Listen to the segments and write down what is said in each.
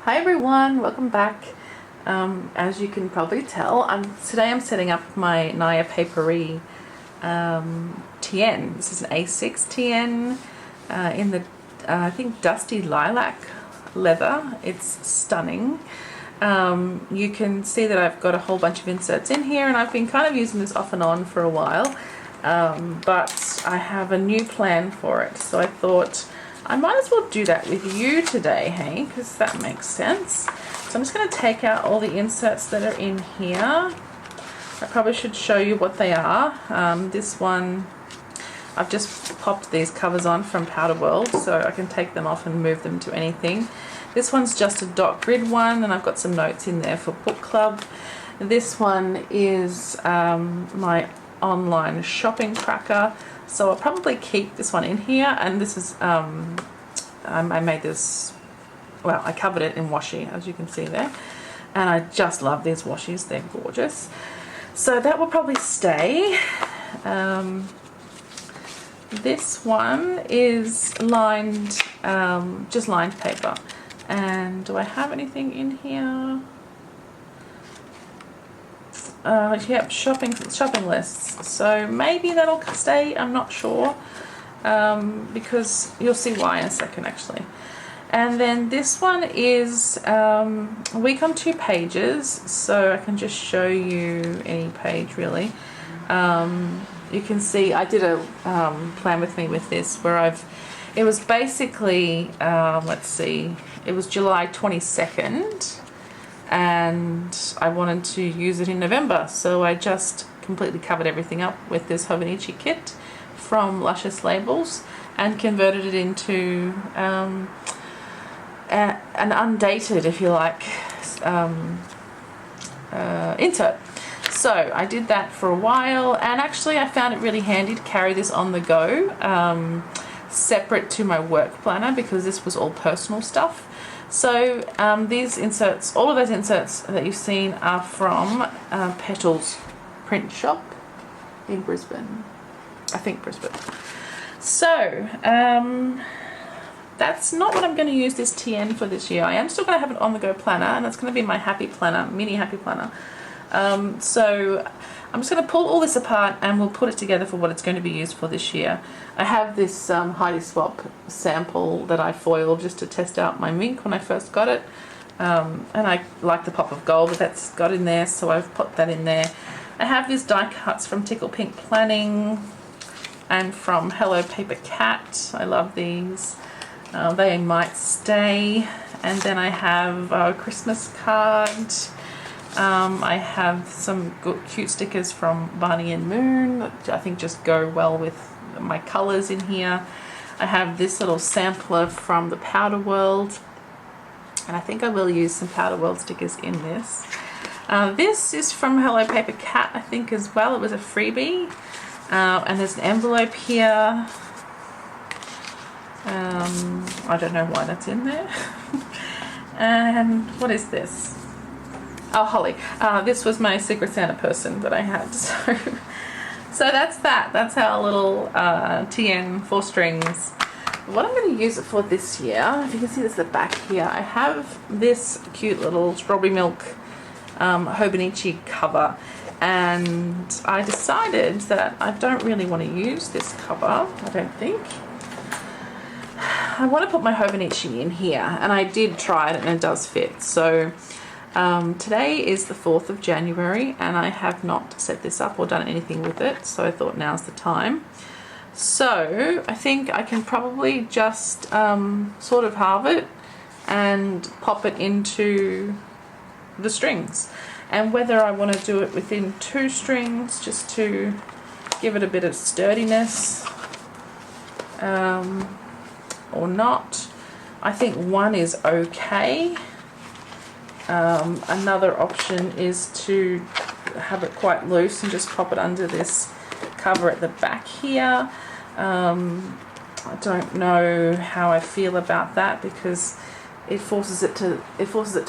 Hi everyone, welcome back. As you can probably tell, today I'm setting up my Naya Paperie TN. This is an A6 TN in the, I think, dusty lilac leather. It's stunning. You can see that I've got a whole bunch of inserts in here, and I've been kind of using this off and on for a while, but I have a new plan for it, so I thought I might as well do that with you today, hey, because that makes sense. So I'm just going to take out all the inserts that are in here. I probably should show you what they are. This one, I've just popped these covers on from Powder World, so I can take them off and move them to anything. This one's just a dot grid one, and I've got some notes in there for book club. This one is my online shopping tracker. So I'll probably keep this one in here, and this is, I made this, well, I covered it in washi, as you can see there, and I just love these washies, they're gorgeous. So that will probably stay. This one is lined, just lined paper. And do I have anything in here? Yep, shopping lists. So maybe that'll stay, I'm not sure, because you'll see why in a second actually. And then this one is a week on 2 pages, so I can just show you any page really. You can see I did a plan with me with this where it was basically, let's see, it was July 22nd. And I wanted to use it in November, so I just completely covered everything up with this Hobonichi kit from Luscious Labels and converted it into an undated, if you like, insert. So I did that for a while, and actually I found it really handy to carry this on the go, separate to my work planner, because this was all personal stuff. So these inserts, all of those inserts that you've seen are from Petals print shop in Brisbane. I think Brisbane. So that's not what I'm going to use this TN for this year. I am still going to have an on-the-go planner, and that's going to be my happy planner, mini happy planner. So I'm just going to pull all this apart and we'll put it together for what it's going to be used for this year. I have this Heidi Swap sample that I foiled just to test out my mink when I first got it. And I like the pop of gold that that's got in there, so I've put that in there. I have these die cuts from Tickle Pink Planning and from Hello Paper Cat. I love these. They might stay. And then I have a Christmas card. I have some good, cute stickers from Barney and Moon that I think just go well with my colours in here. I have this little sampler from the Powder World, and I think I will use some Powder World stickers in this. This is from Hello Paper Cat, I think, as well. It was a freebie, and there's an envelope here. I don't know why that's in there. And what is this? Oh, Holly. This was my Secret Santa person that I had. So that's that. That's our little TN 4 strings. What I'm going to use it for this year, if you can see this at the back here, I have this cute little strawberry milk Hobonichi cover. And I decided that I don't really want to use this cover, I don't think. I want to put my Hobonichi in here, and I did try it and it does fit. So today is the 4th of January, and I have not set this up or done anything with it, so I thought now's the time. So I think I can probably just sort of halve it and pop it into the strings. And whether I want to do it within 2 strings just to give it a bit of sturdiness or not, I think 1 is okay. Another option is to have it quite loose and just pop it under this cover at the back here. I don't know how I feel about that, because it forces it to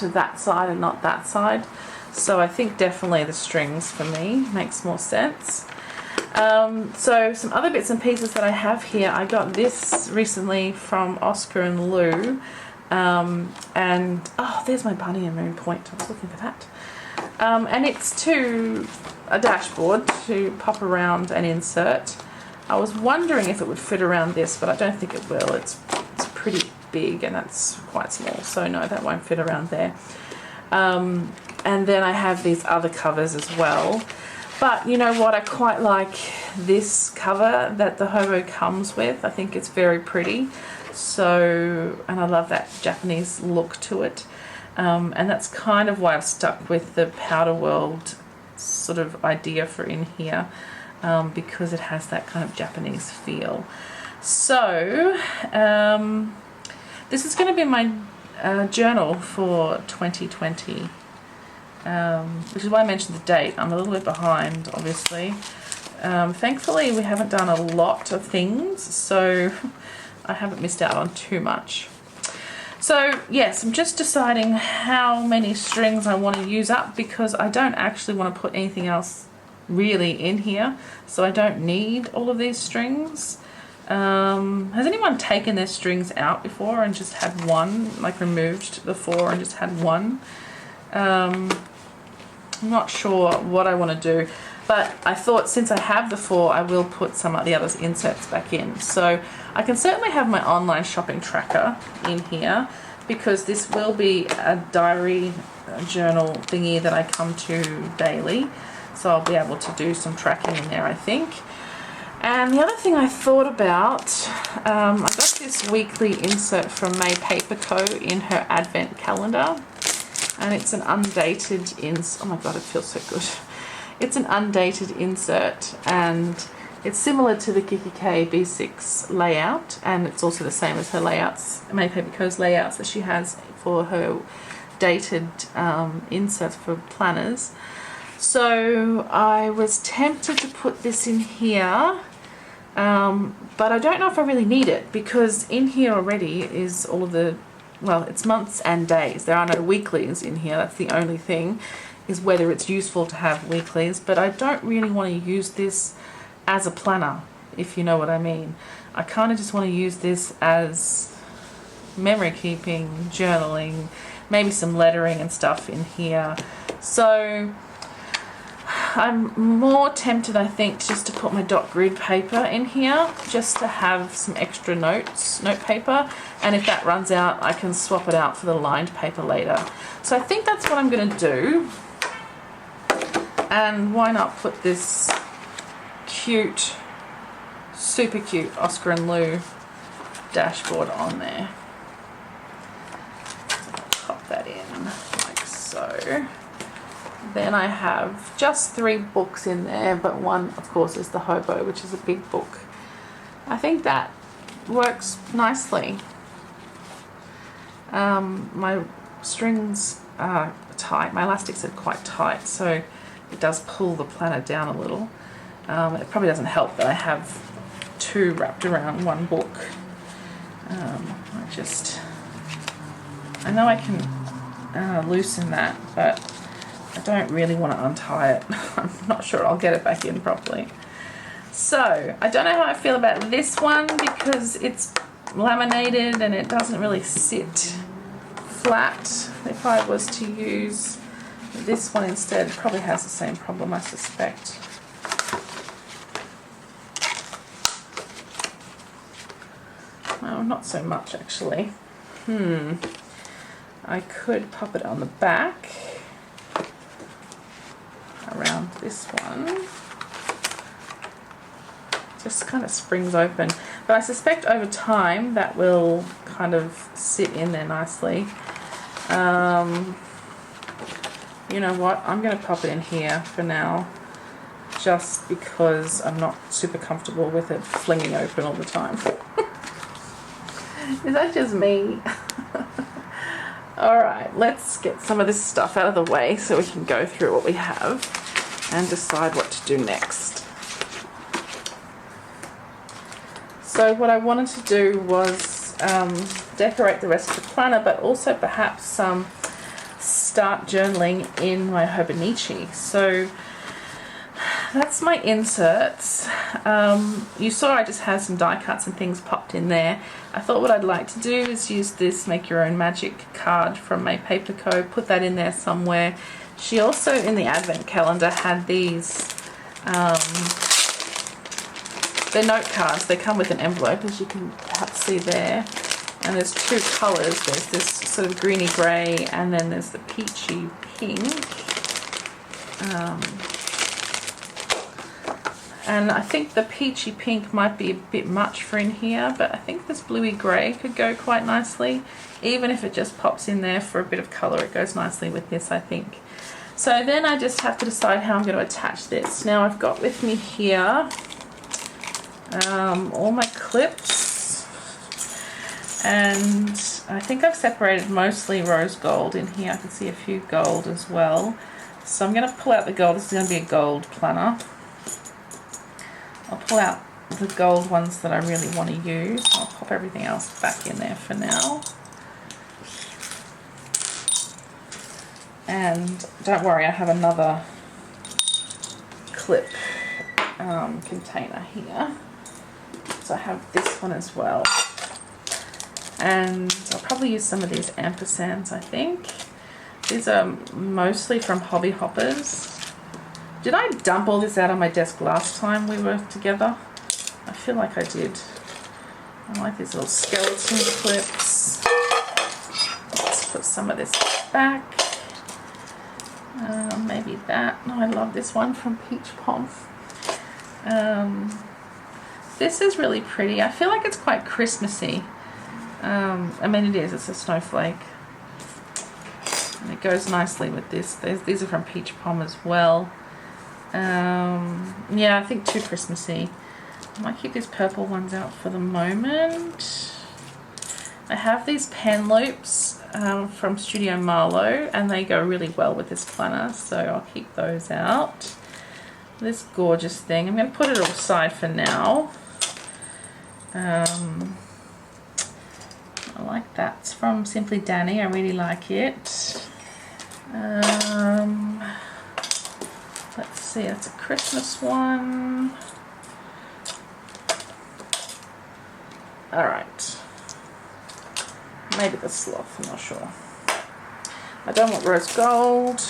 that side and not that side. So I think definitely the strings for me makes more sense. So some other bits and pieces that I have here, I got this recently from Oscar and Lou. And oh, there's my bunny and moon point. I was looking for that. And it's a dashboard to pop around and insert. I was wondering if it would fit around this, but I don't think it will. It's pretty big and that's quite small, so no, that won't fit around there. And then I have these other covers as well. But you know what, I quite like this cover that the Hobo comes with. I think it's very pretty. So, and I love that Japanese look to it. And that's kind of why I've stuck with the Powder World sort of idea for in here, because it has that kind of Japanese feel. So, this is going to be my journal for 2020. Which is why I mentioned the date. I'm a little bit behind, obviously. Thankfully, we haven't done a lot of things, so I haven't missed out on too much. So, yes, I'm just deciding how many strings I want to use up, because I don't actually want to put anything else really in here, so I don't need all of these strings. Has anyone taken their strings out before and just had one, like removed the 4 and just had one? I'm not sure what I want to do, but I thought since I have the 4, I will put some of the others inserts back in. So I can certainly have my online shopping tracker in here, because this will be a diary journal thingy that I come to daily. So I'll be able to do some tracking in there, I think. And the other thing I thought about, I got this weekly insert from May Paper Co. in her advent calendar. And it's an undated oh my god, it feels so good. It's an undated insert, and it's similar to the Kiki K B6 layout, and it's also the same as her layouts, May Paper Co.'s layouts that she has for her dated inserts for planners. So I was tempted to put this in here, but I don't know if I really need it, because in here already is all of the, well, it's months and days. There are no weeklies in here. That's the only thing, is whether it's useful to have weeklies. But I don't really want to use this as a planner, if you know what I mean. I kind of just want to use this as memory keeping, journaling, maybe some lettering and stuff in here. So I'm more tempted, I think, just to put my dot grid paper in here, just to have some extra note paper, and if that runs out, I can swap it out for the lined paper later. So I think that's what I'm going to do. And why not put this cute, super cute Oscar and Lou dashboard on there. So I'll pop that in like so. Then I have just 3 books in there, but one, of course, is the Hobo, which is a big book. I think that works nicely. My strings are tight. My elastics are quite tight, so it does pull the planner down a little. It probably doesn't help that I have 2 wrapped around one book. I know I can loosen that, but I don't really want to untie it. I'm not sure I'll get it back in properly. So, I don't know how I feel about this one, because it's laminated and it doesn't really sit flat. If I was to use this one instead, it probably has the same problem, I suspect. Well, not so much actually. I could pop it on the back around this one. Just kind of springs open, but I suspect over time that will kind of sit in there nicely. You know what, I'm going to pop it in here for now, just because I'm not super comfortable with it flinging open all the time. Is that just me? Alright, let's get some of this stuff out of the way so we can go through what we have and decide what to do next. So what I wanted to do was decorate the rest of the planner, but also perhaps start journaling in my Hobonichi. So that's my inserts. You saw I just had some die cuts and things popped in there. I thought what I'd like to do is use this Make Your Own Magic card from May Paper Co. Put that in there somewhere. She also, in the advent calendar, had these, they're note cards. They come with an envelope, as you can perhaps see there. And there's two colours. There's this sort of greeny grey, and then there's the peachy pink. And I think the peachy pink might be a bit much for in here, but I think this bluey grey could go quite nicely. Even if it just pops in there for a bit of colour, it goes nicely with this, I think. So then I just have to decide how I'm going to attach this. Now I've got with me here all my clips, and I think I've separated mostly rose gold in here. I can see a few gold as well. So I'm going to pull out the gold. This is going to be a gold planner. I'll pull out the gold ones that I really want to use. I'll pop everything else back in there for now. And don't worry, I have another clip container here. So I have this one as well. And I'll probably use some of these ampersands, I think. These are mostly from Hobby Hoppers. Did I dump all this out on my desk last time we were together? I feel like I did. I like these little skeleton clips. Let's put some of this back. Maybe that. No, I love this one from Peach Pom. This is really pretty. I feel like it's quite Christmassy. I mean, it is. It's a snowflake. And it goes nicely with this. These are from Peach Pom as well. Yeah, I think too Christmassy. I might keep these purple ones out for the moment. I have these pen loops from Studio Marlowe, and they go really well with this planner, so I'll keep those out. This gorgeous thing, I'm going to put it aside for now. I like that. It's from Simply Danny. I really like it. Let's see, it's a Christmas one. Alright. Maybe the sloth, I'm not sure. I don't want rose gold.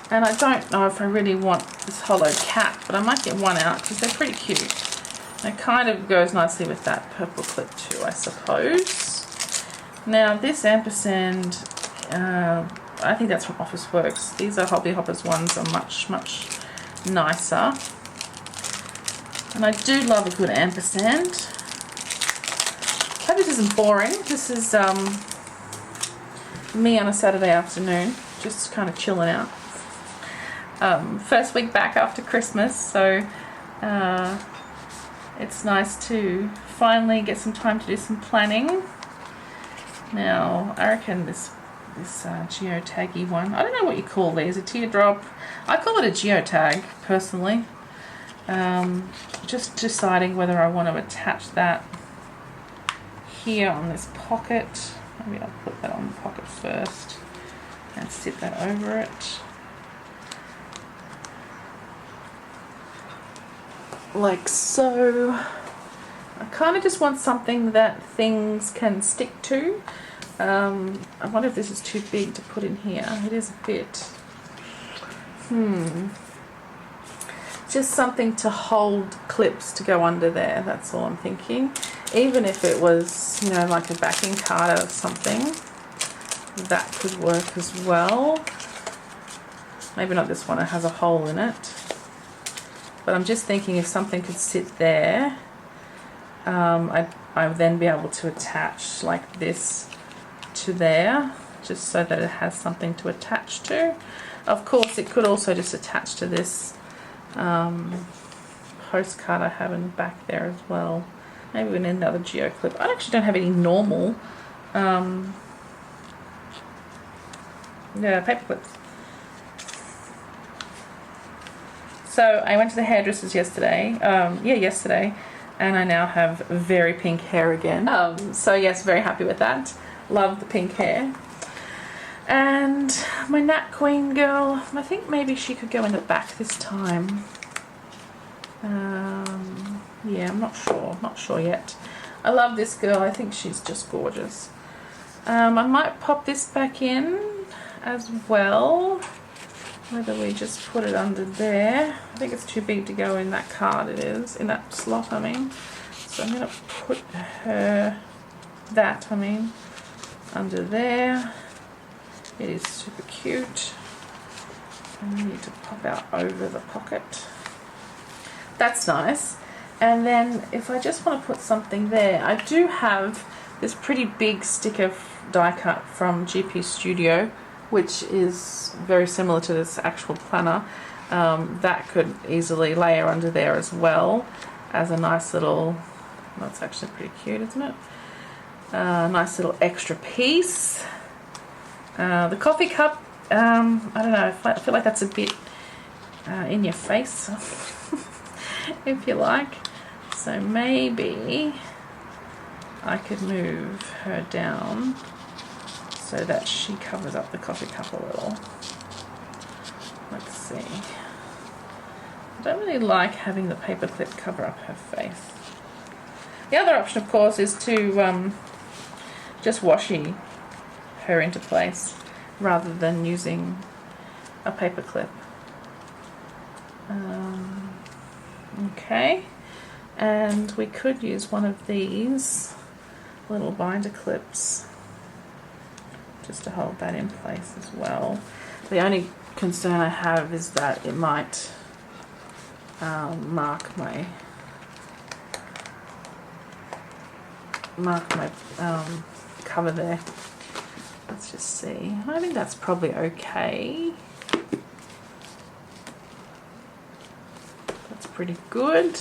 And I don't know if I really want this hollow cat, but I might get one out because they're pretty cute. It kind of goes nicely with that purple clip too, I suppose. Now this ampersand, I think that's from Office Works. These are Hobby Hoppers ones, are much, much nicer. And I do love a good ampersand. Hope this isn't boring. This is me on a Saturday afternoon, just kind of chilling out. First week back after Christmas, so it's nice to finally get some time to do some planning. Now, I reckon this geotaggy one, I don't know what you call these, a teardrop. I call it a geotag, personally. Just deciding whether I want to attach that here on this pocket. Maybe I'll put that on the pocket first and sit that over it. Like so. I kind of just want something that things can stick to. I wonder if this is too big to put in here. It is a bit. Just something to hold clips to go under there. That's all I'm thinking. Even if it was, you know, like a backing card or something, that could work as well. Maybe not this one. It has a hole in it. But I'm just thinking if something could sit there, I would then be able to attach like this to there, just so that it has something to attach to. Of course, it could also just attach to this postcard I have in the back there as well. Maybe we need another geo clip. I actually don't have any normal paper clips. So I went to the hairdressers yesterday, yesterday, and I now have very pink hair again. So yes, very happy with that. Love the pink hair. And my Nat Queen girl, I think maybe she could go in the back this time. Yeah, I'm not sure yet. I love this girl, I think she's just gorgeous. I might pop this back in as well, whether we just put it under there. I think it's too big to go in that card, it is, in that slot I mean. So I'm going to put that under there. It is super cute. And we need to pop out over the pocket. That's nice. And then if I just want to put something there, I do have this pretty big sticker die cut from GP Studio, which is very similar to this actual planner. That could easily layer under there as well as a nice little, that's actually pretty cute, isn't it? Nice little extra piece. The coffee cup, I don't know, I feel like that's a bit in your face, if you like. So maybe I could move her down so that she covers up the coffee cup a little. Let's see. I don't really like having the paper clip cover up her face. The other option, of course, is to just washi her into place rather than using a paper clip. Okay, and we could use one of these little binder clips just to hold that in place as well. The only concern I have is that it might mark my cover there. Let's just see. I think that's probably okay. That's pretty good.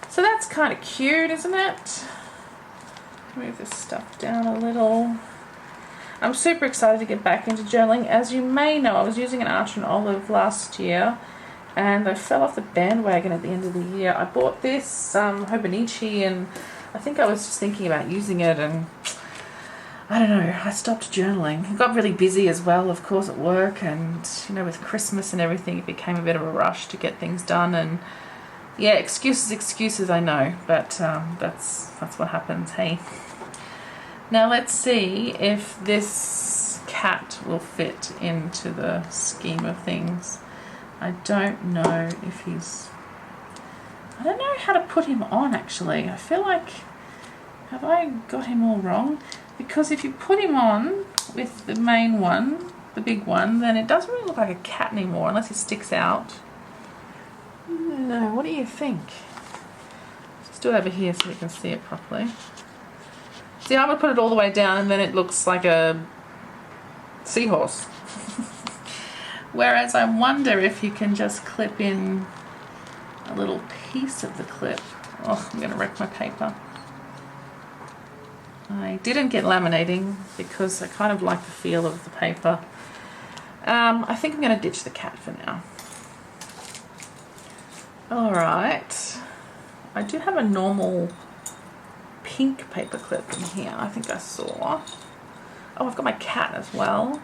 So that's kind of cute, isn't it? Move this stuff down a little. I'm super excited to get back into journaling. As you may know, I was using an Archer and Olive last year and I fell off the bandwagon at the end of the year. I bought this Hobonichi and I think I was just thinking about using it and I don't know, I stopped journaling. I got really busy as well, of course, at work, and you know, with Christmas and everything, it became a bit of a rush to get things done. And yeah, excuses, I know, but that's what happens. Hey, now let's see if this cat will fit into the scheme of things. I don't know if he's. I don't know how to put him on. Actually, I feel like, have I got him all wrong? Because if you put him on with the main one, the big one, then it doesn't really look like a cat anymore unless he sticks out. No, what do you think? Just do it over here so we can see it properly. See, I would put it all the way down and then it looks like a seahorse. Whereas I wonder if you can just clip in a little piece of the clip. Oh, I'm going to wreck my paper. I didn't get laminating because I kind of like the feel of the paper. I think I'm going to ditch the cat for now. Alright, I do have a normal pink paper clip in here, I think I saw. Oh, I've got my cat as well.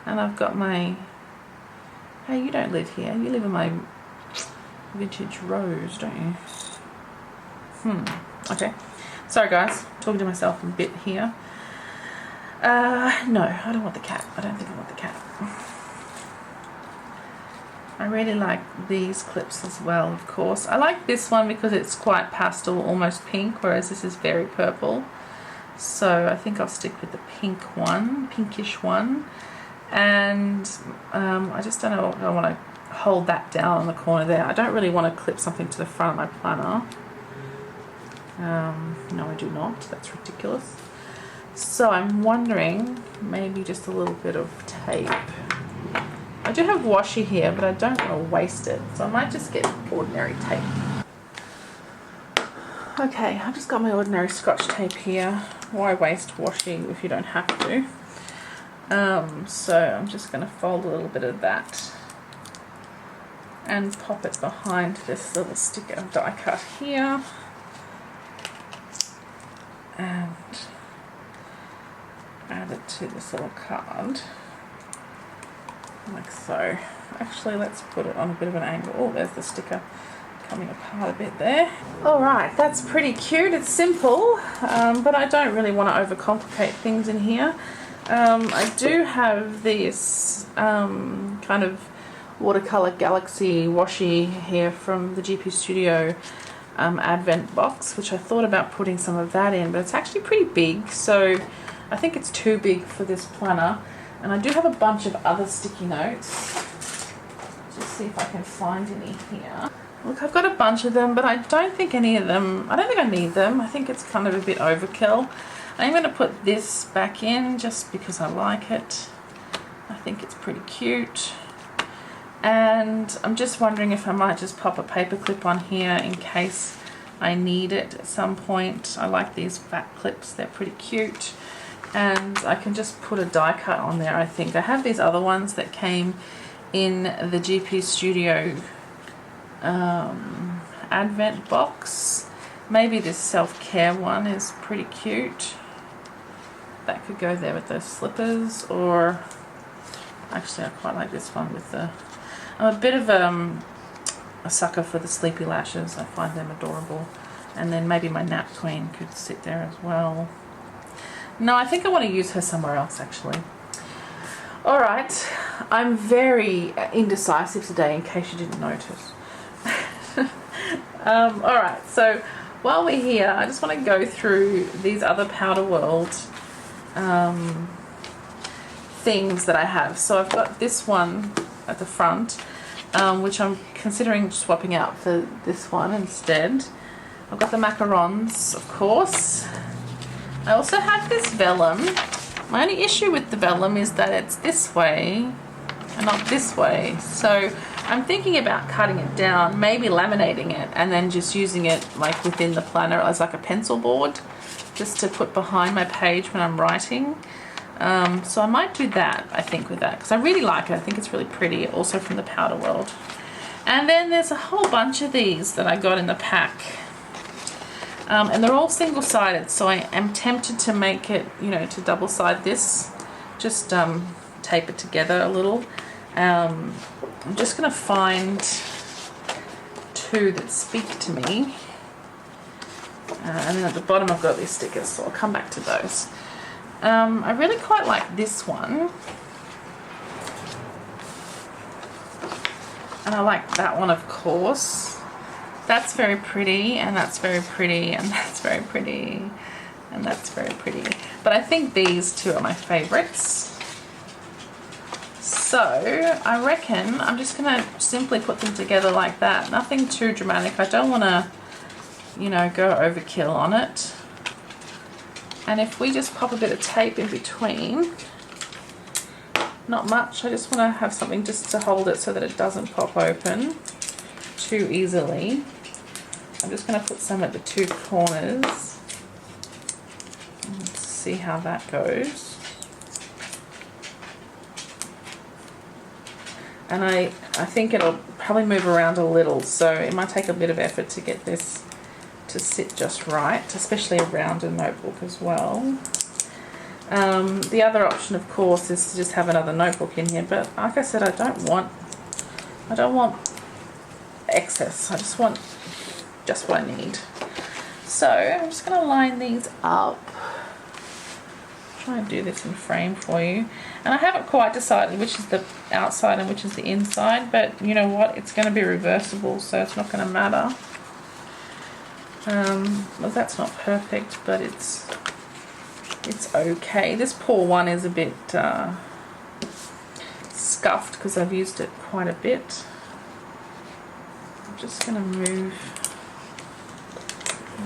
And I've got my... Hey, you don't live here, you live in my vintage rose, don't you? Okay. Sorry guys, talking to myself a bit here. No, I don't want the cat. I don't think I want the cat. I really like these clips as well, of course. I like this one because it's quite pastel, almost pink, whereas this is very purple. So I think I'll stick with the pink one, pinkish one. And I just don't know if I want to hold that down on the corner there. I don't really want to clip something to the front of my planner. No, I do not. That's ridiculous. So I'm wondering, maybe just a little bit of tape. I do have washi here, but I don't want to waste it. So I might just get ordinary tape. Okay, I've just got my ordinary Scotch tape here. Why waste washi if you don't have to? So I'm just going to fold a little bit of that and pop it behind this little sticker of die cut here. And add it to this little card. like so. Actually, let's put it on a bit of an angle. Oh, there's the sticker coming apart a bit there. Alright, that's pretty cute. It's simple, but I don't really want to overcomplicate things in here. I do have this kind of watercolor galaxy washi here from the GP Studio advent box, which I thought about putting some of that in, but it's actually pretty big, so I think it's too big for this planner. And I do have a bunch of other sticky notes. Just see if I can find any here. Look, I've got a bunch of them, but I don't think any of them, I don't think I need them. I think it's kind of a bit overkill. I'm going to put this back in just because I like it. I think it's pretty cute. And I'm just wondering if I might just pop a paper clip on here in case I need it at some point. I like these back clips, they're pretty cute. And I can just put a die cut on there, I think. I have these other ones that came in the GP Studio advent box. Maybe this self-care one is pretty cute. That could go there with those slippers, or actually I quite like this one with the, I'm a bit of a sucker for the sleepy lashes. I find them adorable. And then maybe my nap queen could sit there as well. No, I think I want to use her somewhere else actually. Alright, I'm very indecisive today in case you didn't notice. Alright, so while we're here, I just want to go through these other Powder World things that I have. So I've got this one at the front, which I'm considering swapping out for this one instead. I've got the macarons, of course. I also have this vellum. My only issue with the vellum is that it's this way and not this way. So I'm thinking about cutting it down, maybe laminating it, and then just using it like within the planner as like a pencil board, just to put behind my page when I'm writing. So I might do that, I think, with that, because I really like it. I think it's really pretty, also from the Powder World. And then there's a whole bunch of these that I got in the pack. And they're all single-sided, so I am tempted to make it, you know, to double-side this. Just tape it together a little. I'm just going to find two that speak to me. And then at the bottom I've got these stickers, so I'll come back to those. I really quite like this one. And I like that one, of course. That's very pretty, and that's very pretty, and that's very pretty, and that's very pretty. But I think these two are my favorites. So I reckon I'm just going to simply put them together like that. Nothing too dramatic. I don't want to, you know, go overkill on it. And if we just pop a bit of tape in between, not much, I just want to have something just to hold it so that it doesn't pop open too easily. I'm just going to put some at the two corners and see how that goes. And I think it'll probably move around a little, so it might take a bit of effort to get this to sit just right, especially around a notebook as well. The other option, of course, is to just have another notebook in here, but like I said, I don't want excess. I just want just what I need. So I'm just going to line these up. Try and do this in frame for you. And I haven't quite decided which is the outside and which is the inside, but you know what? It's going to be reversible, so it's not going to matter. Well, that's not perfect, but it's okay. This poor one is a bit scuffed because I've used it quite a bit. I'm just going to move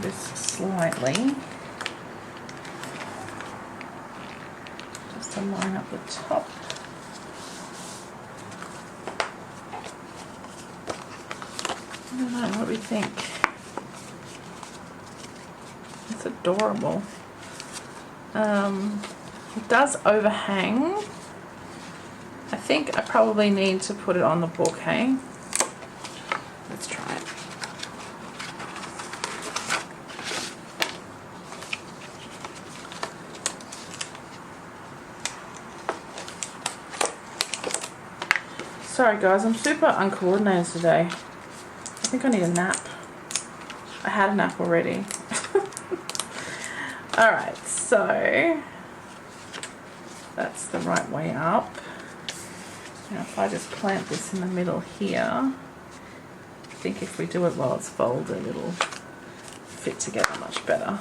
this slightly, just to line up the top. I don't know, what do we think? It's adorable. It does overhang. I think I probably need to put it on the book, hey? Let's try it. Sorry guys, I'm super uncoordinated today. I think I need a nap. I had a nap already. Alright, so that's the right way up. Now if I just plant this in the middle here, I think if we do it while it's folded, it'll fit together much better.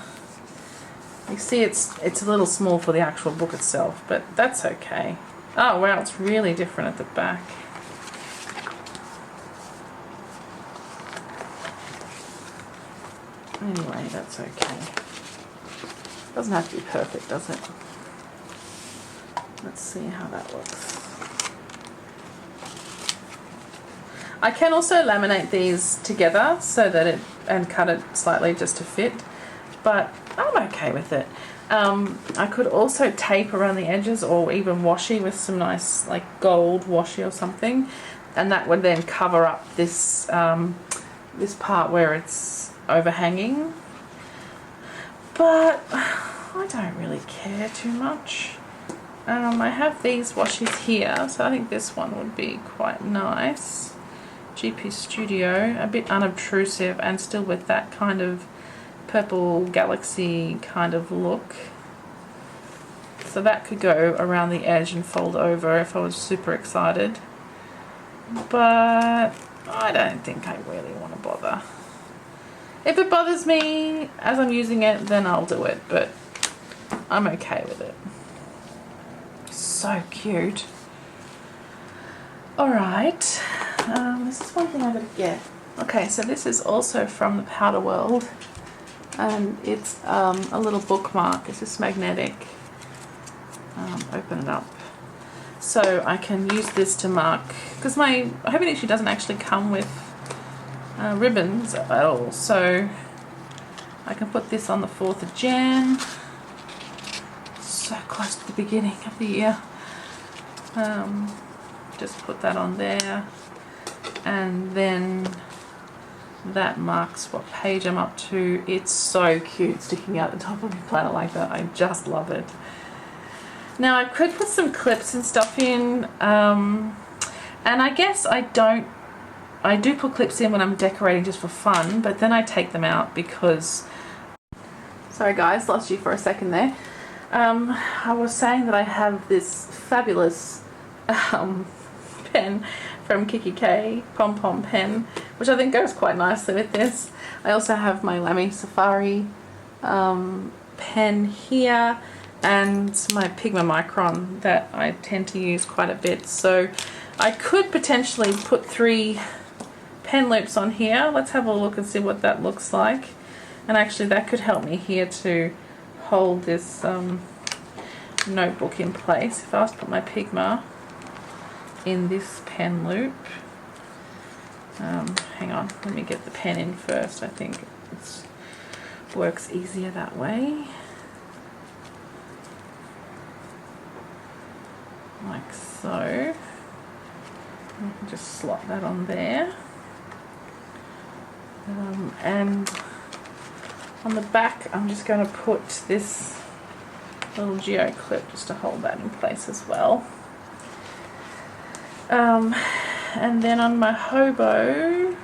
You see it's a little small for the actual book itself, but that's okay. Oh wow, it's really different at the back. Anyway, that's okay. Doesn't have to be perfect, does it? Let's see how that looks. I can also laminate these together so that and cut it slightly just to fit, but I'm okay with it. I could also tape around the edges or even washi with some nice like gold washi or something, and that would then cover up this this part where it's overhanging. But I don't really care too much. I have these washes here, so I think this one would be quite nice. GP Studio, a bit unobtrusive and still with that kind of purple galaxy kind of look. So that could go around the edge and fold over if I was super excited. But I don't think I really want to bother. If it bothers me as I'm using it, then I'll do it, but I'm okay with it. So cute. Alright, this is one thing I gotta get. Okay, so this is also from the Powder World, and it's a little bookmark. It's just magnetic. Open it up. So I can use this to mark, because my Hobonichi doesn't actually come with ribbons at all, so I can put this on the 4th of Jan. So close to the beginning of the year. Just put that on there, and then that marks what page I'm up to. It's so cute sticking out the top of your planner like that. I just love it. Now I could put some clips and stuff in, and I guess I do put clips in when I'm decorating just for fun, but then I take them out because, sorry guys, lost you for a second there. I was saying that I have this fabulous pen from Kiki K, Pom Pom pen, which I think goes quite nicely with this. I also have my Lamy Safari pen here, and my Pigma Micron that I tend to use quite a bit. So I could potentially put 3 pen loops on here. Let's have a look and see what that looks like. And actually that could help me here to hold this notebook in place. If I was to put my Pigma in this pen loop, hang on, let me get the pen in first. I think it works easier that way. Like so. I can just slot that on there. And on the back I'm just going to put this little geo clip just to hold that in place as well. And then on my Hobo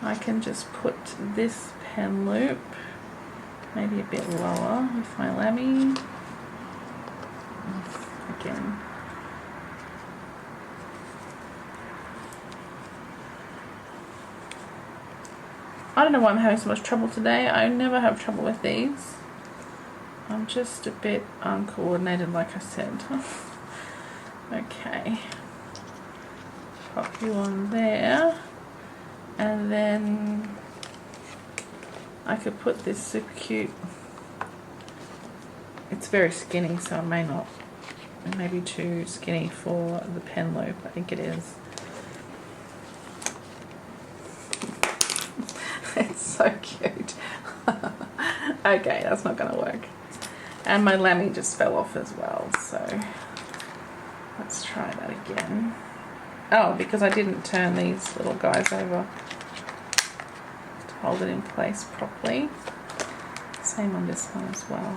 I can just put this pen loop maybe a bit lower with my Lamy. Again. I don't know why I'm having so much trouble today. I never have trouble with these. I'm just a bit uncoordinated, like I said. Okay. Pop you on there. And then I could put this super cute. It's very skinny, so it may be too skinny for the pen loop. I think it is. It's so cute. Okay, that's not gonna work. And my Lamy just fell off as well, so let's try that again. Oh, because I didn't turn these little guys over to hold it in place properly. Same on this one as well.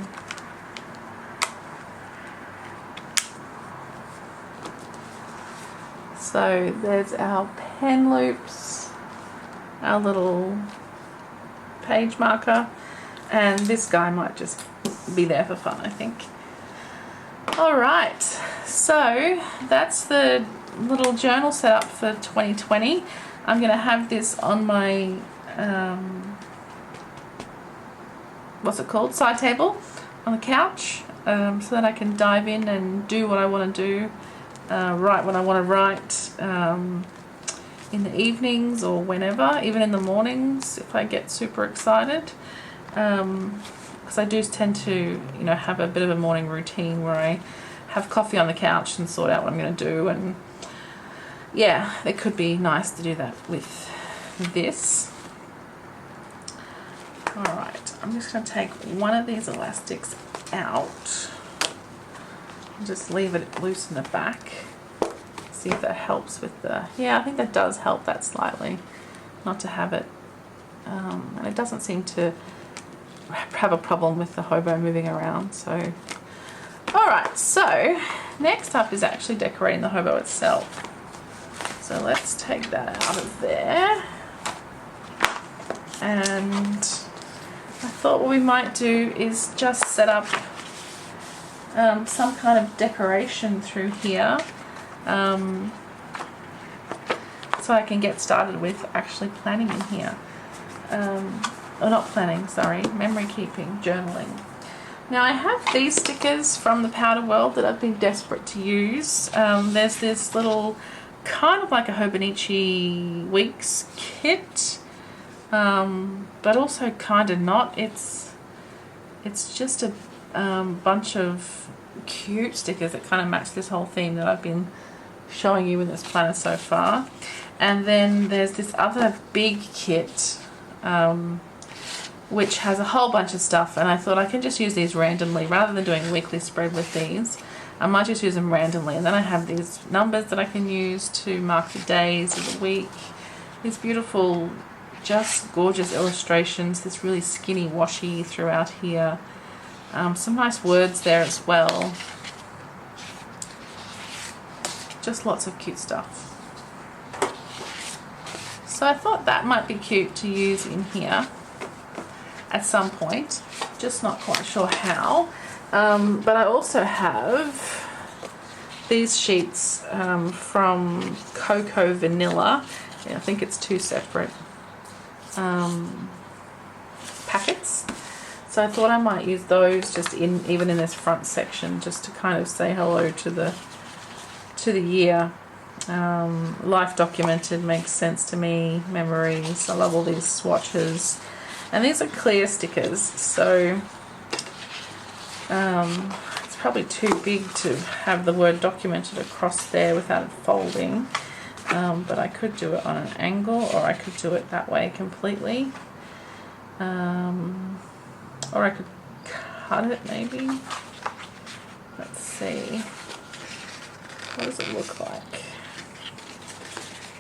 So there's our pen loops, our little page marker, and this guy might just be there for fun, I think. Alright, so that's the little journal setup for 2020. I'm going to have this on my, what's it called, side table on the couch, so that I can dive in and do what I want to do, write what I want to write in the evenings or whenever, even in the mornings if I get super excited. Because I do tend to, you know, have a bit of a morning routine where I have coffee on the couch and sort out what I'm going to do, and yeah, it could be nice to do that with this. Alright, I'm just going to take one of these elastics out and just leave it loose in the back. See if that helps with the, yeah, I think that does help that slightly, not to have it, and it doesn't seem to have a problem with the hobo moving around. So alright, so next up is actually decorating the hobo itself. So let's take that out of there, and I thought what we might do is just set up some kind of decoration through here, so I can get started with actually planning in here. Or not planning, sorry, memory keeping, journaling. Now I have these stickers from the Powder World that I've been desperate to use. There's this little, kind of like a Hobonichi Weeks kit, but also kind of not. It's just a bunch of cute stickers that kind of match this whole theme that I've been showing you in this planner so far. And then there's this other big kit, which has a whole bunch of stuff, and I thought I can just use these randomly rather than doing a weekly spread with these. I might just use them randomly, and then I have these numbers that I can use to mark the days of the week. These beautiful, just gorgeous illustrations, this really skinny washi throughout here. Some nice words there as well. Just lots of cute stuff. So I thought that might be cute to use in here at some point, just not quite sure how. But I also have these sheets from Cocoa Vanilla. Yeah, I think it's 2 separate packets. So I thought I might use those just even in this front section, just to kind of say hello to the year. Life documented makes sense to me. Memories. I love all these swatches. And these are clear stickers, so it's probably too big to have the word documented across there without it folding. But I could do it on an angle, or I could do it that way completely. Or I could cut it maybe. Let's see. What does it look like?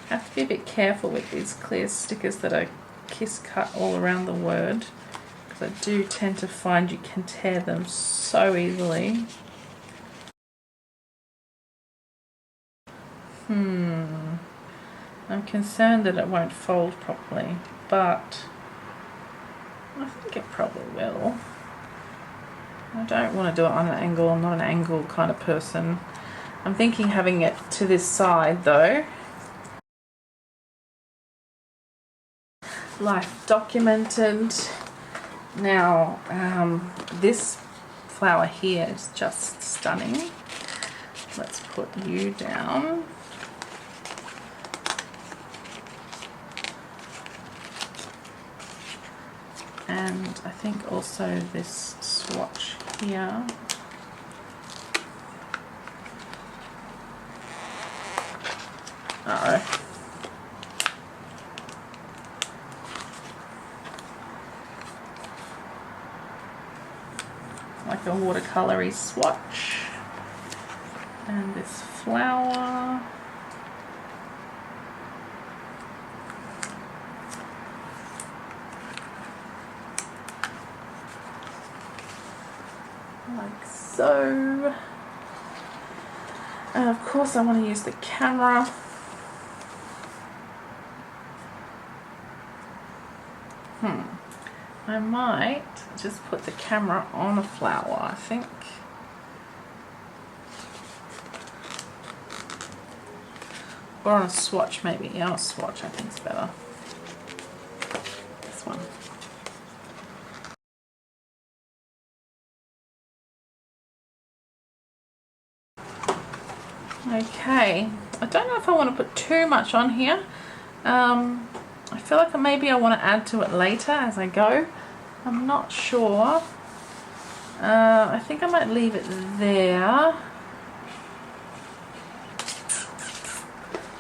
I have to be a bit careful with these clear stickers that I kiss cut all around the word, because I do tend to find you can tear them so easily. I'm concerned that it won't fold properly, but I think it probably will. I don't want to do it on an angle. I'm not an angle kind of person. I'm thinking having it to this side though. Life documented. Now this flower here is just stunning. Let's put you down. And I think also this swatch here. Uh-oh. Like a watercolory swatch. And this flower. Like so. And of course I want to use the camera I might just put the camera on a flower, I think. Or on a swatch maybe. Yeah, on a swatch I think is better. This one. Okay, I don't know if I want to put too much on here. I feel like maybe I want to add to it later as I go. I'm not sure. I think I might leave it there.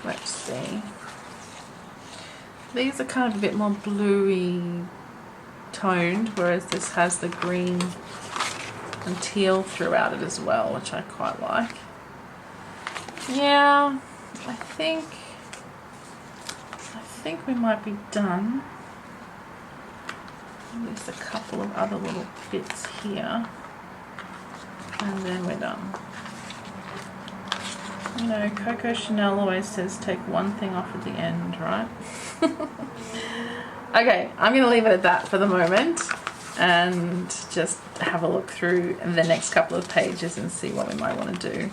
Let's see. These are kind of a bit more bluey toned, whereas this has the green and teal throughout it as well, which I quite like. Yeah, I think we might be done. There's a couple of other little bits here, and then we're done. You know, Coco Chanel always says take one thing off at the end, right? Okay, I'm going to leave it at that for the moment and just have a look through the next couple of pages and see what we might want to do.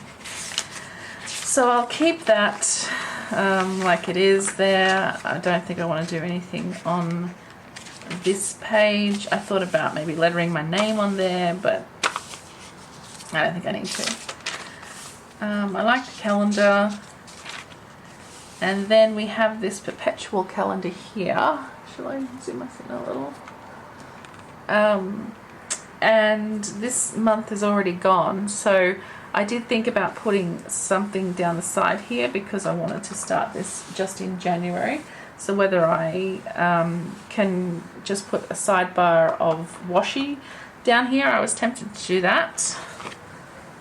So I'll keep that like it is there. I don't think I want to do anything on this page. I thought about maybe lettering my name on there, but I don't think I need to. I like the calendar. And then we have this perpetual calendar here. Shall I zoom us in a little? And this month is already gone, so I did think about putting something down the side here because I wanted to start this just in January. So whether I can just put a sidebar of washi down here, I was tempted to do that.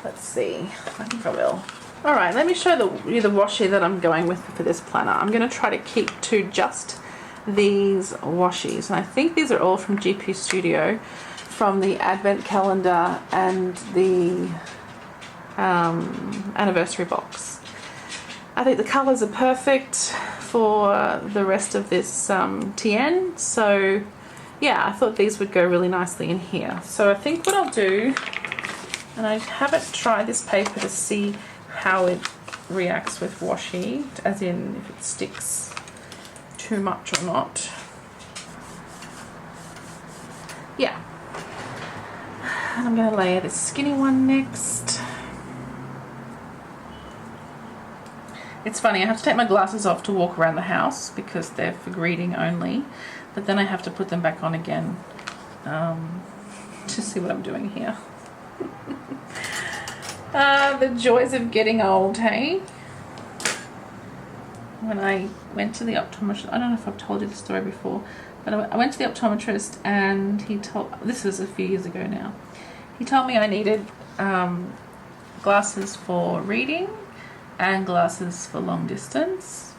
Let's see, I think I will. All right, let me show you the washi that I'm going with for this planner. I'm going to try to keep to just these washis, and I think these are all from GP Studio, from the Advent calendar and the anniversary box. I think the colors are perfect for the rest of this TN, so yeah, I thought these would go really nicely in here. So I think what I'll do, and I haven't tried this paper to see how it reacts with washi, as in if it sticks too much or not. Yeah. And I'm going to layer this skinny one next. It's funny, I have to take my glasses off to walk around the house because they're for reading only, but then I have to put them back on again to see what I'm doing here. The joys of getting old, hey? When I went to the optometrist, I don't know if I've told you the story before, but I went to the optometrist and he told, this was a few years ago now, he told me I needed glasses for reading and glasses for long distance.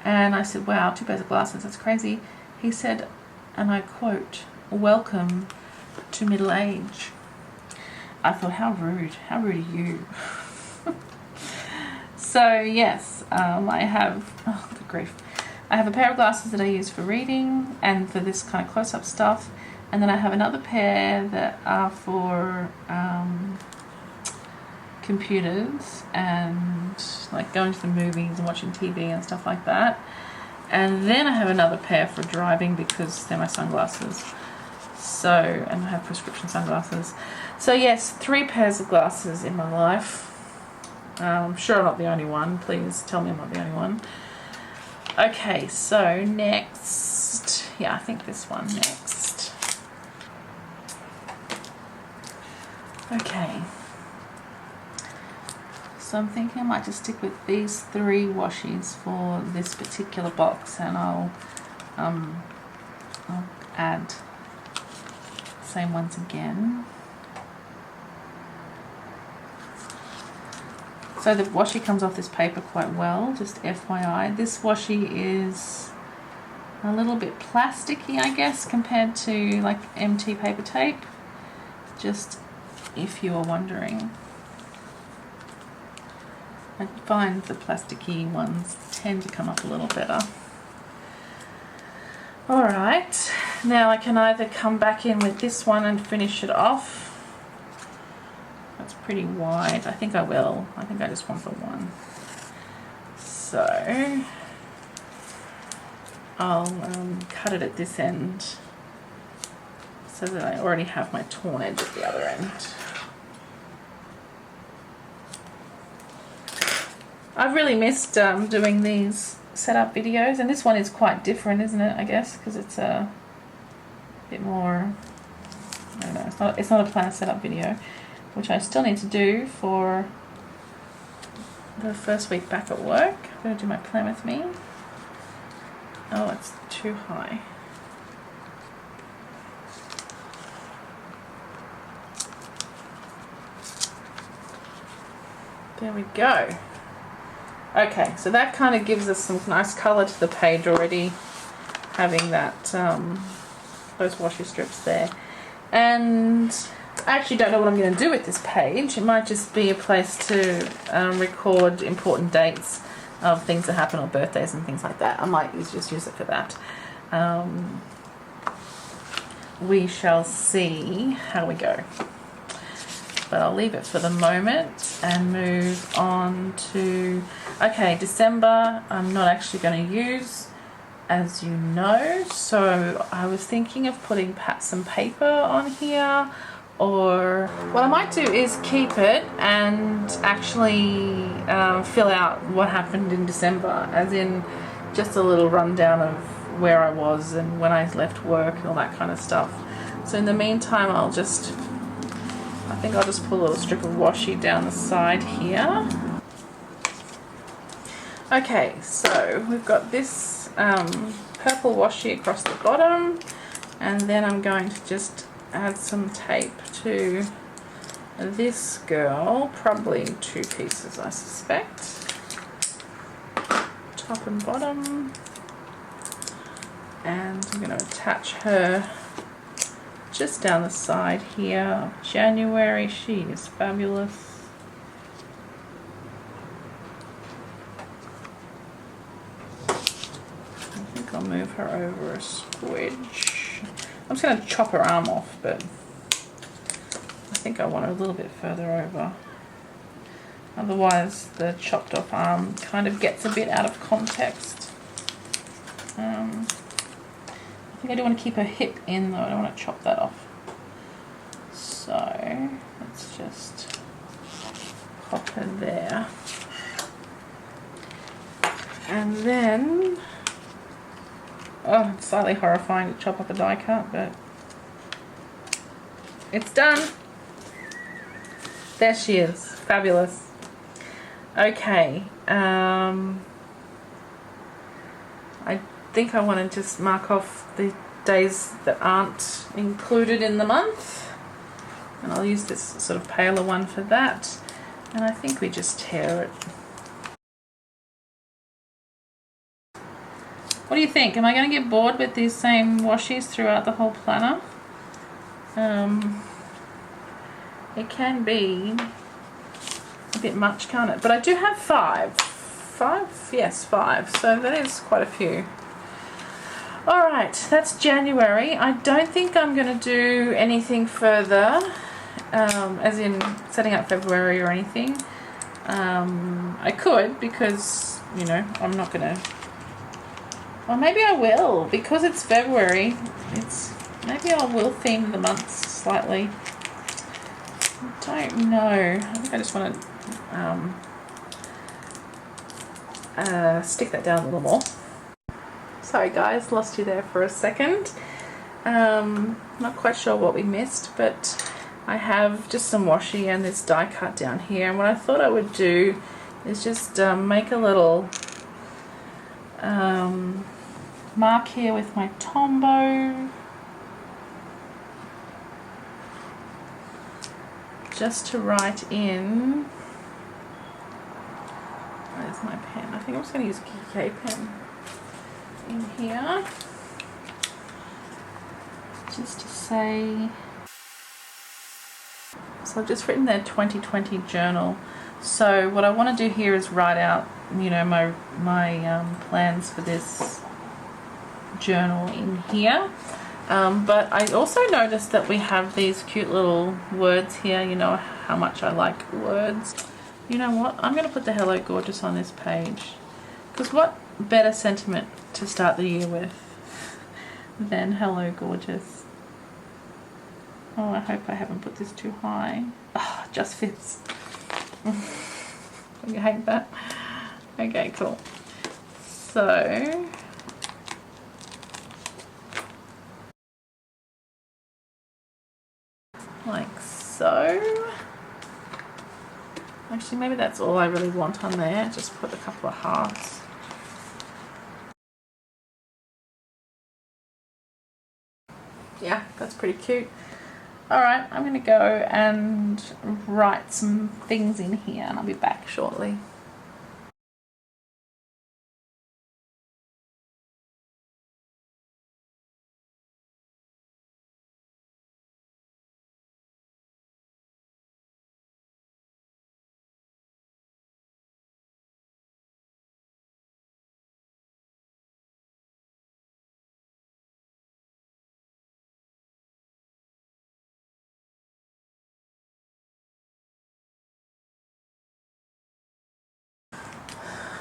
And I said, wow, 2 pairs of glasses, that's crazy. He said, and I quote, welcome to middle age. I thought, how rude are you? So yes, I have, oh good grief, I have a pair of glasses that I use for reading and for this kind of close-up stuff, and then I have another pair that are for computers and like going to the movies and watching TV and stuff like that. And then I have another pair for driving because they're my sunglasses. So, and I have prescription sunglasses. So yes, 3 pairs of glasses in my life. I'm sure I'm not the only one. Please tell me I'm not the only one. Okay, so next, yeah, I think this one next. Okay. So I'm thinking I might just stick with these 3 washies for this particular box, and I'll add the same ones again. So the washi comes off this paper quite well, just FYI. This washi is a little bit plasticky, I guess, compared to like MT paper tape, just if you are wondering. I find the plasticky ones tend to come up a little better. Alright, Now I can either come back in with this one and finish it off. That's pretty wide. I think I will. I think I just want the one. So I'll cut it at this end so that I already have my torn edge at the other end. I've really missed doing these setup videos, and this one is quite different, isn't it? I guess because it's a bit more, I don't know, it's not a planner setup video, which I still need to do for the first week back at work. I'm going to do my plan with me. Oh, it's too high. There we go. Okay, so that kind of gives us some nice colour to the page already, having that those washi strips there. And I actually don't know what I'm going to do with this page. It might just be a place to record important dates of things that happen on birthdays and things like that. I might just use it for that. We shall see how we go. But I'll leave it for the moment and move on to, okay, December I'm not actually going to use, as you know, so I was thinking of putting some paper on here, or what I might do is keep it and actually fill out what happened in December, as in just a little rundown of where I was and when I left work and all that kind of stuff. So in the meantime I think I'll just put a little strip of washi down the side here. Okay, so we've got this purple washi across the bottom, and then I'm going to just add some tape to this girl, probably 2 pieces I suspect, top and bottom, and I'm going to attach her just down the side here. January, she is fabulous. I think I'll move her over a squidge. I'm just going to chop her arm off, but I think I want her a little bit further over. Otherwise the chopped off arm kind of gets a bit out of context. I think I do want to keep her hip in though, I don't want to chop that off. So let's just pop her there. And then, oh, it's slightly horrifying to chop up a die cut, but it's done. There she is, fabulous. Okay, I think I want to just mark off the days that aren't included in the month, and I'll use this sort of paler one for that, and I think we just tear it. What do you think? Am I going to get bored with these same washis throughout the whole planner? It can be a bit much, can't it? But I do have 5. Yes, 5. So that is quite a few. Alright, that's January. I don't think I'm going to do anything further, as in setting up February or anything. I could, because, you know, I'm not going to... Or maybe I will, because it's February. Maybe I will theme the months slightly. I don't know. I think I just want to stick that down a little more. Sorry guys, lost you there for a second. Not quite sure what we missed, but I have just some washi and this die cut down here, and what I thought I would do is just make a little mark here with my Tombow, just to write in. Where's my pen? I think I'm just going to use a KK pen in here, just to say. So I've just written there 2020 journal. So what I want to do here is write out, you know, my plans for this journal in here. But I also noticed that we have these cute little words here. You know how much I like words. You know what? I'm going to put the Hello Gorgeous on this page. Because what better sentiment to start the year with than Hello Gorgeous? Oh, I hope I haven't put this too high. Oh, it just fits. You hate that? Okay, cool. So... like so. Actually, maybe that's all I really want on there. Just put a couple of hearts. Yeah, that's pretty cute. Alright, I'm going to go and write some things in here and I'll be back shortly.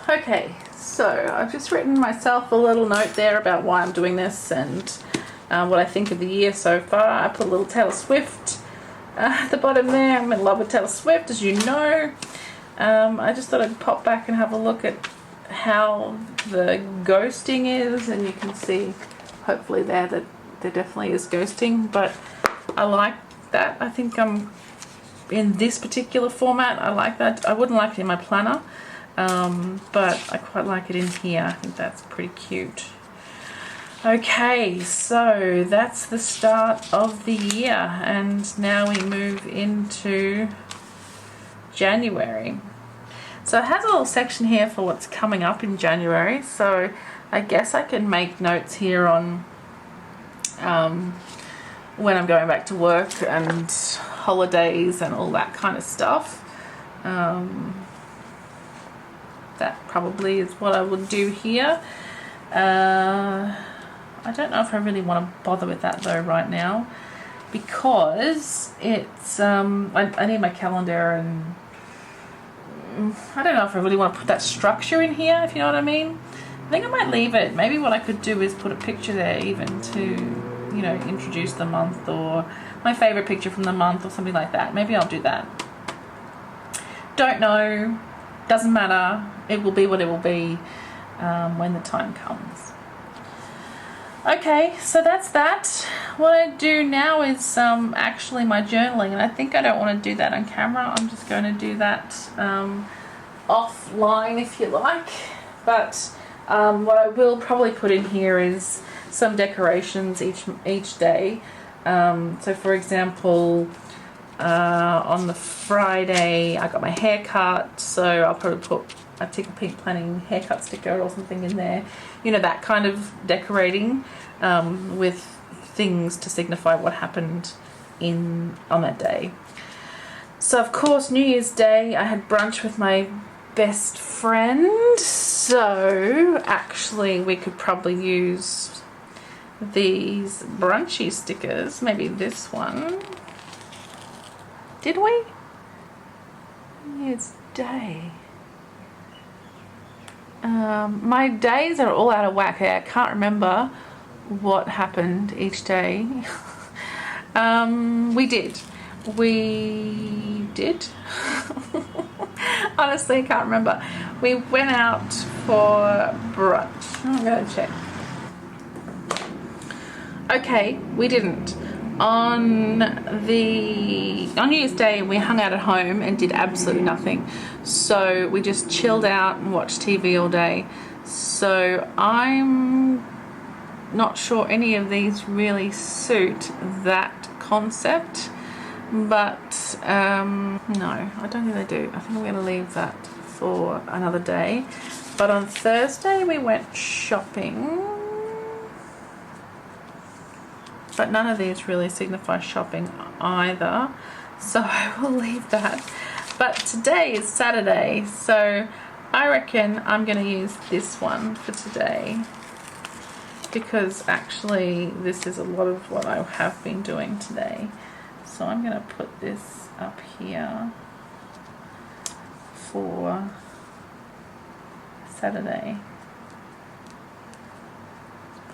Okay, so I've just written myself a little note there about why I'm doing this and what I think of the year so far. I put a little Taylor Swift at the bottom there. I'm in love with Taylor Swift, as you know. I just thought I'd pop back and have a look at how the ghosting is, and you can see hopefully there that there definitely is ghosting, but I like that. I think I'm in this particular format. I like that. I wouldn't like it in my planner. But I quite like it in here. I think that's pretty cute. Okay, so that's the start of the year, and now we move into January. So it has a little section here for what's coming up in January, so I guess I can make notes here on when I'm going back to work and holidays and all that kind of stuff. That probably is what I would do here. I don't know if I really want to bother with that though right now, because it's I need my calendar, and I don't know if I really want to put that structure in here, if you know what I mean. I think I might leave it. Maybe what I could do is put a picture there even to, you know, introduce the month, or my favorite picture from the month or something like that. Maybe I'll do that. Don't know. Doesn't matter. It will be what it will be when the time comes. Okay, so that's that. What I do now is actually my journaling, and I think I don't want to do that on camera. I'm just going to do that offline, if you like. But what I will probably put in here is some decorations each day. So for example, on the Friday I got my hair cut, so I'll probably put a Tickle Pink Planning haircut sticker or something in there, you know, that kind of decorating with things to signify what happened on that day. So of course New Year's Day I had brunch with my best friend, so actually we could probably use these brunchy stickers, maybe this one. Did we? New Year's Day. My days are all out of whack. I can't remember what happened each day. We did. Honestly, I can't remember. We went out for brunch. I'm going to check. Okay, we didn't. On New Year's Day we hung out at home and did absolutely nothing, so we just chilled out and watched TV all day. So I'm not sure any of these really suit that concept, but no, I don't think they do. I think I'm going to leave that for another day. But on Thursday we went shopping. But none of these really signify shopping either, so I will leave that. But today is Saturday, so I reckon I'm going to use this one for today. because actually this is a lot of what I have been doing today. So I'm going to put this up here for Saturday.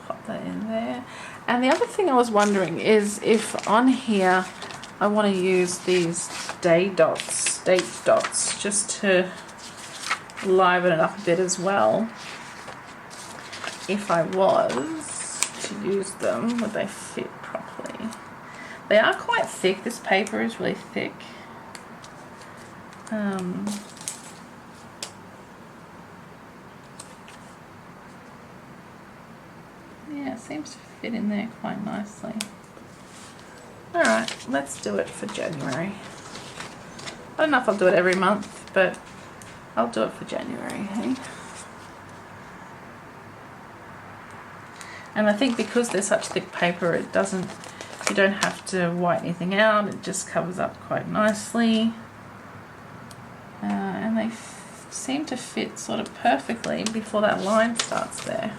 Pop that in there. And the other thing I was wondering is if on here I want to use these date dots, just to liven it up a bit as well. If I was to use them, would they fit properly? They are quite thick. This paper is really thick. Yeah, it seems to fit in there quite nicely. Alright, let's do it for January. I don't know if I'll do it every month, but I'll do it for January, hey? And I think because they're such thick paper, you don't have to white anything out, it just covers up quite nicely. And they seem to fit sort of perfectly before that line starts there.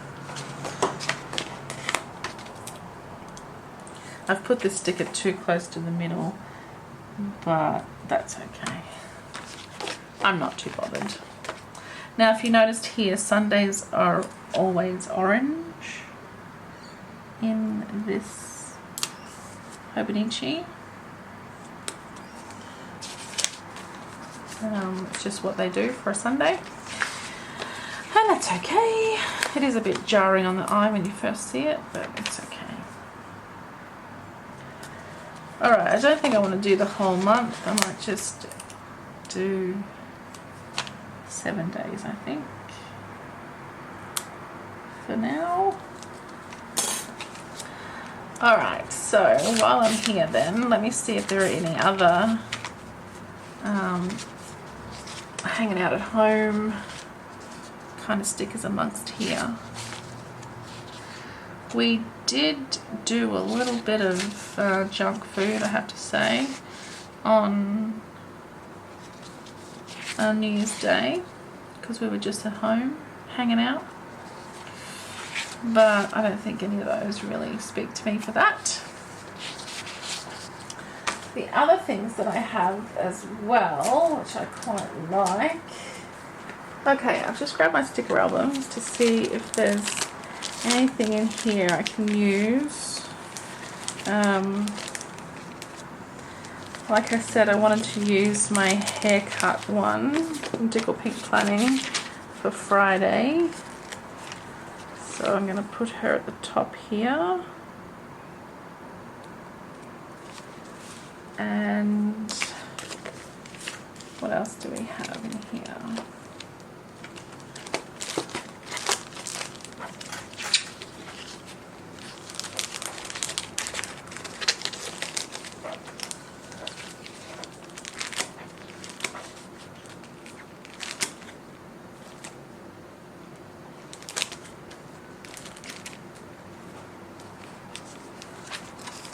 I've put this sticker too close to the middle, but that's okay. I'm not too bothered. Now, if you noticed here, Sundays are always orange in this Hobonichi. It's just what they do for a Sunday. And that's okay. It is a bit jarring on the eye when you first see it, but it's okay. Alright, I don't think I want to do the whole month. I might just do 7 days, I think, for now. Alright, so while I'm here then, let me see if there are any other hanging out at home kind of stickers amongst here. We did do a little bit of junk food, I have to say, on New Year's Day, because we were just at home hanging out. But I don't think any of those really speak to me for that. The other things that I have as well, which I quite like. Okay, I've just grabbed my sticker albums to see if there's anything in here I can use. Like I said, I wanted to use my haircut one from Tickle Pink Planning for Friday. So I'm going to put her at the top here. And what else do we have in here?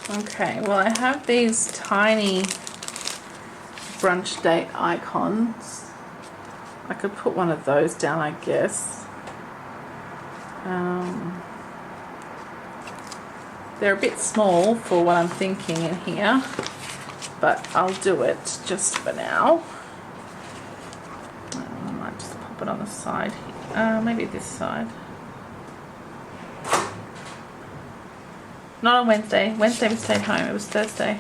Okay, well I have these tiny brunch date icons. I could put one of those down, I guess. They're a bit small for what I'm thinking in here, but I'll do it just for now. I might just pop it on the side here. Maybe this side. Not on Wednesday. Wednesday we stayed home. It was Thursday.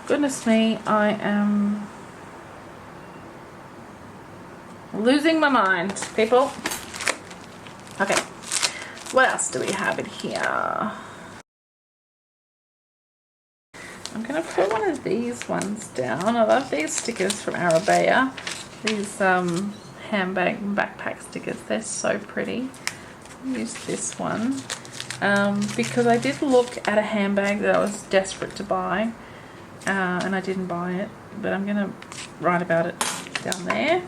Goodness me, I am losing my mind, people. Okay, what else do we have in here? I'm going to put one of these ones down. I love these stickers from Arabea. These handbag and backpack stickers. They're so pretty. I'll use this one. Because I did look at a handbag that I was desperate to buy, and I didn't buy it, but I'm going to write about it down there.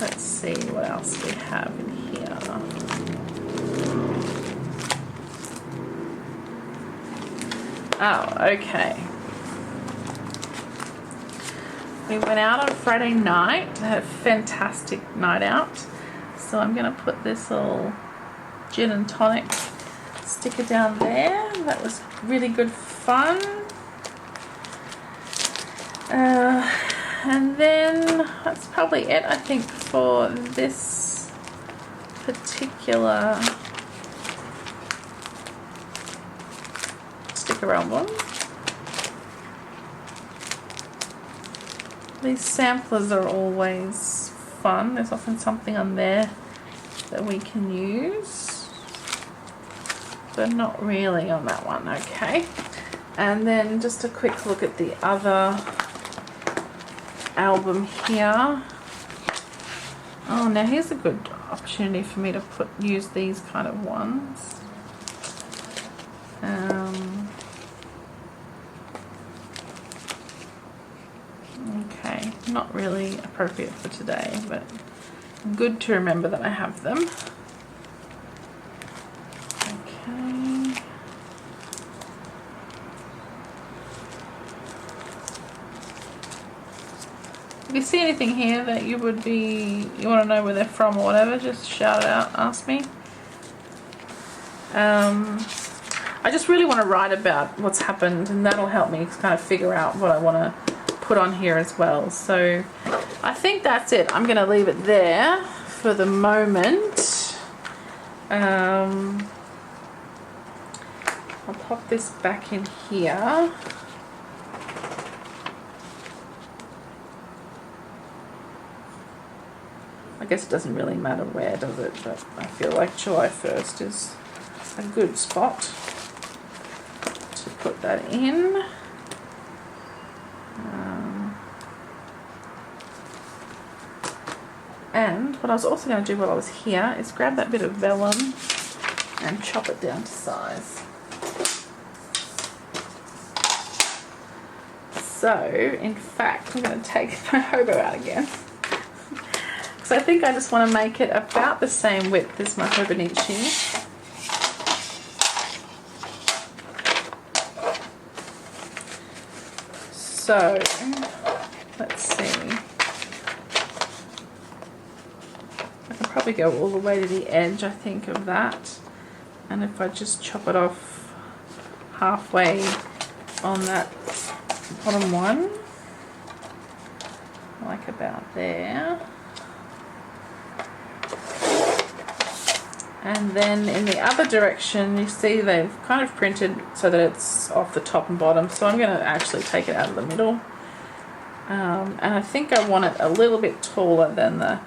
Let's see what else we have in here. Oh, okay. We went out on Friday night. I had a fantastic night out. So I'm going to put this little gin and tonic sticker down there. That was really good fun. And then that's probably it, I think, for this particular sticker album. These samplers are always fun. There's often something on there that we can use, but not really on that one. Okay, and then just a quick look at the other album here. Oh, now here's a good opportunity for me to use these kind of ones. Okay, not really appropriate for today, but good to remember that I have them. Okay. If you see anything here that you want to know where they're from or whatever, just shout it out, ask me. I just really want to write about what's happened, and that'll help me kind of figure out what I want to put on here as well. So I think that's it. I'm going to leave it there for the moment. I'll pop this back in here. I guess it doesn't really matter where, does it? But I feel like July 1st is a good spot to put that in. And what I was also going to do while I was here is grab that bit of vellum and chop it down to size. So, in fact, I'm going to take my Hobo out again. Because I think I just want to make it about the same width as my Hobonichi. So, let's see. I can probably go all the way to the edge, I think, of that. And if I just chop it off halfway on that bottom one, like about there. And then in the other direction, you see they've kind of printed so that it's off the top and bottom. So I'm going to actually take it out of the middle. And I think I want it a little bit taller than the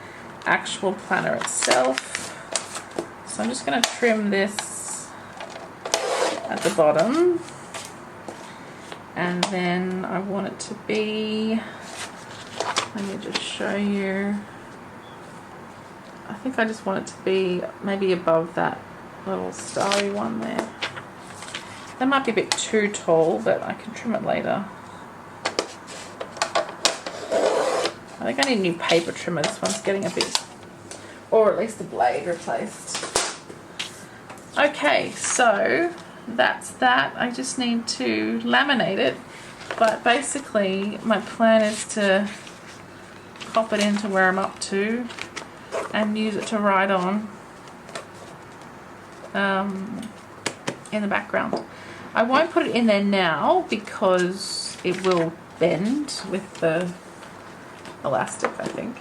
actual planner itself. So I'm just going to trim this at the bottom. And then I want it to be, let me just show you. I think I just want it to be maybe above that little starry one there. That might be a bit too tall, but I can trim it later. I think I need a new paper trimmer. This one's getting a bit, or at least the blade replaced. Okay, so that's that. I just need to laminate it, but basically my plan is to pop it into where I'm up to and use it to write on in the background. I won't put it in there now because it will bend with the elastic, I think.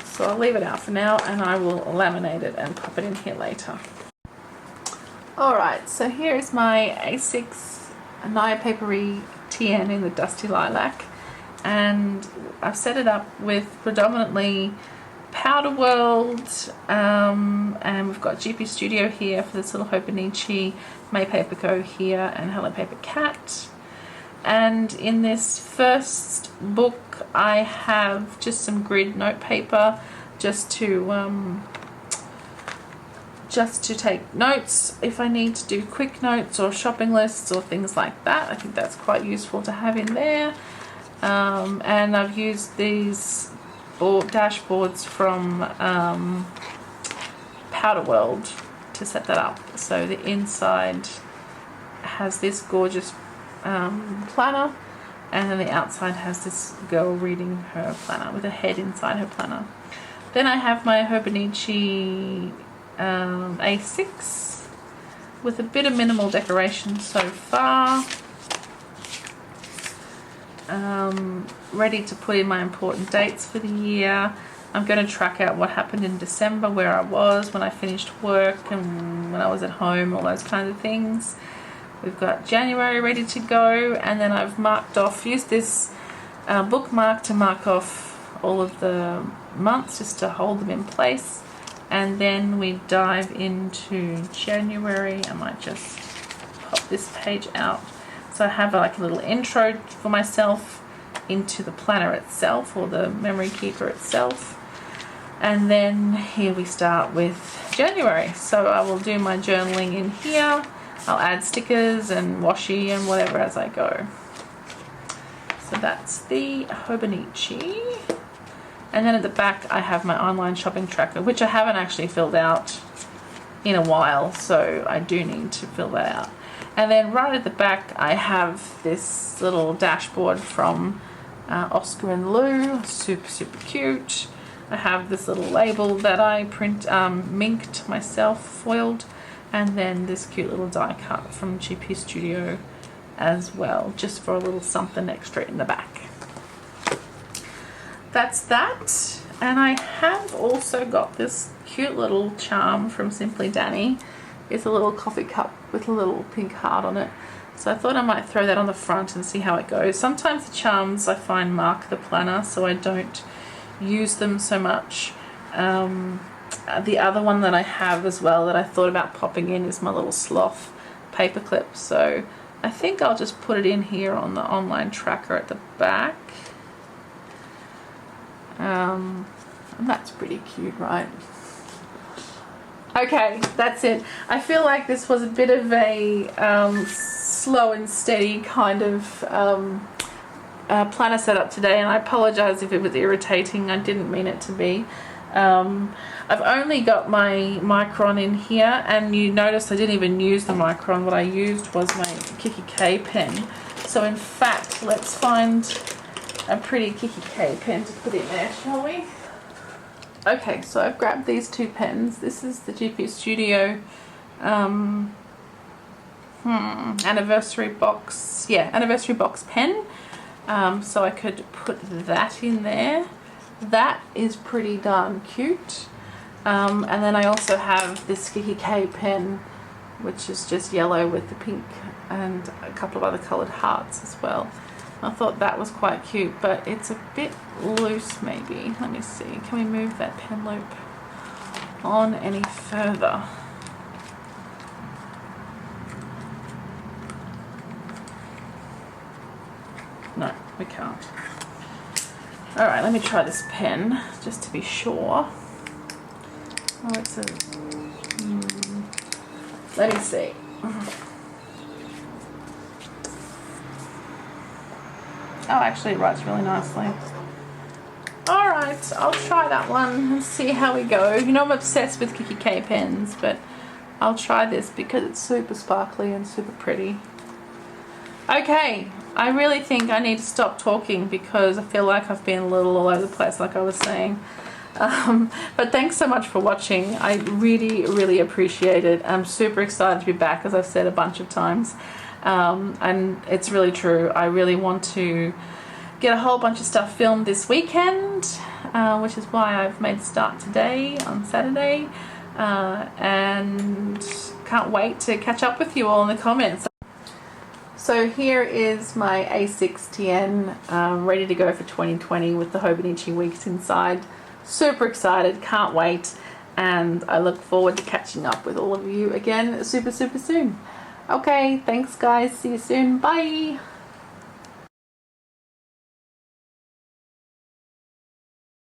So I'll leave it out for now and I will laminate it and pop it in here later. Alright, so here is my A6 Naya Paperie TN in the Dusty Lilac, and I've set it up with predominantly Powder World, and we've got GP Studio here for this little Hobonichi, May Paper Go here, and Hello Paper Cat. And in this first book I have just some grid note paper just to take notes if I need to do quick notes or shopping lists or things like that. I think that's quite useful to have in there. And I've used these dashboards from Powder World to set that up. So the inside has this gorgeous planner, and then the outside has this girl reading her planner with a head inside her planner. Then I have my Hobonichi A6 with a bit of minimal decoration so far. Ready to put in my important dates for the year. I'm going to track out what happened in December, where I was when I finished work and when I was at home, all those kinds of things. We've got January ready to go, and then I've marked off, used this bookmark to mark off all of the months just to hold them in place. And then we dive into January. I might just pop this page out. So I have like a little intro for myself into the planner itself, or the memory keeper itself. And then here we start with January. So I will do my journaling in here. I'll add stickers and washi and whatever as I go. So that's the Hobonichi. And then at the back I have my online shopping tracker, which I haven't actually filled out in a while, so I do need to fill that out. And then right at the back I have this little dashboard from Oscar and Lou, super cute. I have this little label that I minked myself, foiled, and then this cute little die cut from GP Studio as well, just for a little something extra in the back. That's that. And I have also got this cute little charm from Simply Danny. It's a little coffee cup with a little pink heart on it. So I thought I might throw that on the front and see how it goes. Sometimes the charms I find mark the planner, so I don't use them so much. The other one that I have as well that I thought about popping in is my little sloth paperclip. So I think I'll just put it in here on the online tracker at the back. And that's pretty cute, right? Okay, that's it. I feel like this was a bit of a slow and steady kind of planner setup today, and I apologize if it was irritating. I didn't mean it to be. I've only got my micron in here, and you notice I didn't even use the micron. What I used was my Kikki K pen. So in fact, let's find a pretty Kikki K pen to put in there, shall we? Okay, so I've grabbed these two pens. This is the GP Studio anniversary box pen. So I could put that in there. That is pretty darn cute. And then I also have this Kikki K pen, which is just yellow with the pink and a couple of other coloured hearts as well. I thought that was quite cute, but it's a bit loose maybe. Let me see, can we move that pen loop on any further? No, we can't. Alright, let me try this pen just to be sure. Oh, it's a... let me see. Oh, actually it writes really nicely. Alright, I'll try that one and see how we go. You know I'm obsessed with Kikki K pens, but I'll try this because it's super sparkly and super pretty. Okay, I really think I need to stop talking because I feel like I've been a little all over the place like I was saying. But thanks so much for watching. I really appreciate it. I'm super excited to be back, as I've said a bunch of times. And it's really true. I really want to get a whole bunch of stuff filmed this weekend, which is why I've made a start today on Saturday, and can't wait to catch up with you all in the comments. So here is my A6TN ready to go for 2020 with the Hobonichi weeks inside. Super excited, can't wait, and I look forward to catching up with all of you again super soon. Okay, thanks guys, see you soon, bye!